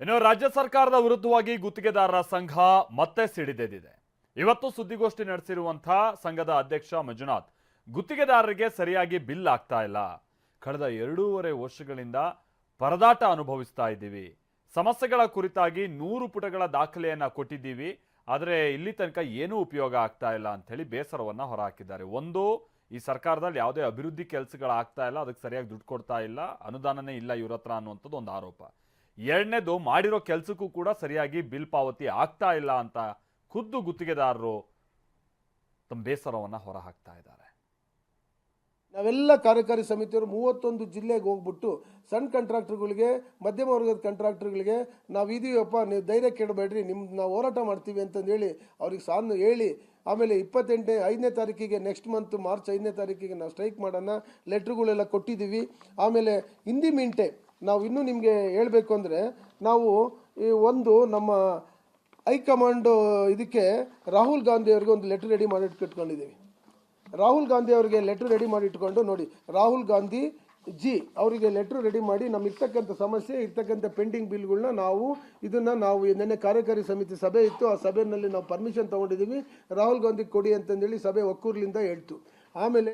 ಇನ್ನು ರಾಜ್ಯ ಸರ್ಕಾರದ ವಿರುದ್ಧವಾಗಿ ಗುತ್ತಿಗೆದಾರರ ಸಂಘ ಮತ್ತೆ ಸಿಡಿದೆದ್ದಿದೆ. ಇವತ್ತು ಸುದ್ದಿಗೋಷ್ಠಿ ನಡೆಸಿರುವಂತಹ ಸಂಘದ ಅಧ್ಯಕ್ಷ ಮಂಜುನಾಥ್, ಗುತ್ತಿಗೆದಾರರಿಗೆ ಸರಿಯಾಗಿ ಬಿಲ್ ಆಗ್ತಾ ಇಲ್ಲ. ಕಳೆದ 2.5 ವರ್ಷಗಳಿಂದ ಪರದಾಟ ಅನುಭವಿಸ್ತಾ ಇದ್ದೀವಿ. ಸಮಸ್ಯೆಗಳ ಕುರಿತಾಗಿ 100 ಪುಟಗಳ ದಾಖಲೆಯನ್ನ ಕೊಟ್ಟಿದ್ದೀವಿ. ಆದರೆ ಇಲ್ಲಿ ತನಕ ಏನೂ ಉಪಯೋಗ ಆಗ್ತಾ ಇಲ್ಲ ಅಂತ ಹೇಳಿ ಬೇಸರವನ್ನ ಹೊರಹಾಕಿದ್ದಾರೆ. ಒಂದು, ಈ ಸರ್ಕಾರದಲ್ಲಿ ಯಾವುದೇ ಅಭಿವೃದ್ಧಿ ಕೆಲಸಗಳಾಗ್ತಾ ಇಲ್ಲ, ಅದಕ್ಕೆ ಸರಿಯಾಗಿ ದುಡ್ಡು ಕೊಡ್ತಾ ಇಲ್ಲ, ಅನುದಾನನೇ ಇಲ್ಲ ಇವ್ರ ಹತ್ರ ಅನ್ನುವಂಥದ್ದು ಒಂದು ಆರೋಪ. ಎರಡನೇದು, ಮಾಡಿರೋ ಕೆಲಸಕ್ಕೂ ಕೂಡ ಸರಿಯಾಗಿ ಬಿಲ್ ಪಾವತಿ ಆಗ್ತಾ ಇಲ್ಲ ಅಂತ ಖುದ್ದು ಗುತ್ತಿಗೆದಾರರು ತಮ್ಮ ಬೇಸರವನ್ನ ಹೊರಹಾಕ್ತಾ ಇದ್ದಾರೆ. ನಾವೆಲ್ಲ ಕಾರ್ಯಕಾರಿ ಸಮಿತಿಯವರು 31 ಜಿಲ್ಲೆಗೆ ಹೋಗ್ಬಿಟ್ಟು ಸಣ್ಣ ಕಾಂಟ್ರಾಕ್ಟರ್ಗಳಿಗೆ, ಮಧ್ಯಮ ವರ್ಗದ ಕಾಂಟ್ರಾಕ್ಟರ್ಗಳಿಗೆ ನಾವು ಇದೀವಪ್ಪ, ನೀವು ಧೈರ್ಯ ಕೆಡಬೇಡ್ರಿ, ನಾವು ಹೋರಾಟ ಮಾಡ್ತೀವಿ ಅಂತಂದೇಳಿ ಅವ್ರಿಗೆ ಸಾನು ಹೇಳಿ, ಆಮೇಲೆ 5ನೇ ತಾರೀಕಿಗೆ ನೆಕ್ಸ್ಟ್ ಮಂತ್ ಮಾರ್ಚ್ 5ನೇ ತಾರೀಕಿಗೆ ನಾವು ಸ್ಟ್ರೈಕ್ ಮಾಡೋಣ, ಲೆಟ್ರುಗಳೆಲ್ಲ ಕೊಟ್ಟಿದ್ದೀವಿ. ಆಮೇಲೆ ಹಿಂದಿ ಮಿಂಟೆ ನಾವು ಇನ್ನೂ ನಿಮಗೆ ಹೇಳಬೇಕು ಅಂದರೆ, ನಾವು ಈ ಒಂದು ನಮ್ಮ ಹೈಕಮಾಂಡ್ ಇದಕ್ಕೆ ರಾಹುಲ್ ಗಾಂಧಿ ಅವರಿಗೆ ಒಂದು ಲೆಟ್ರ್ ರೆಡಿ ಮಾಡಿ ಇಟ್ಕೊಂಡಿದ್ದೀವಿ. ರಾಹುಲ್ ಗಾಂಧಿ ಅವರಿಗೆ ಲೆಟ್ರ್ ರೆಡಿ ಮಾಡಿ ಇಟ್ಕೊಂಡು ನೋಡಿ, ರಾಹುಲ್ ಗಾಂಧಿ ಜಿ ಅವರಿಗೆ ಲೆಟ್ರ್ ರೆಡಿ ಮಾಡಿ ನಮ್ಮ ಇರ್ತಕ್ಕಂಥ ಸಮಸ್ಯೆ, ಇರ್ತಕ್ಕಂಥ ಪೆಂಡಿಂಗ್ ಬಿಲ್ಗಳನ್ನ ನಾವು ನಿನ್ನೆ ಕಾರ್ಯಕಾರಿ ಸಮಿತಿ ಸಭೆ ಇತ್ತು, ಆ ಸಭೆಯಲ್ಲಿ ನಾವು ಪರ್ಮಿಷನ್ ತೊಗೊಂಡಿದ್ದೀವಿ, ರಾಹುಲ್ ಗಾಂಧಿ ಕೊಡಿ ಅಂತಂದೇಳಿ ಸಭೆ ಒಕ್ಕೂರ್ಲಿಂದ ಹೇಳ್ತು. ಆಮೇಲೆ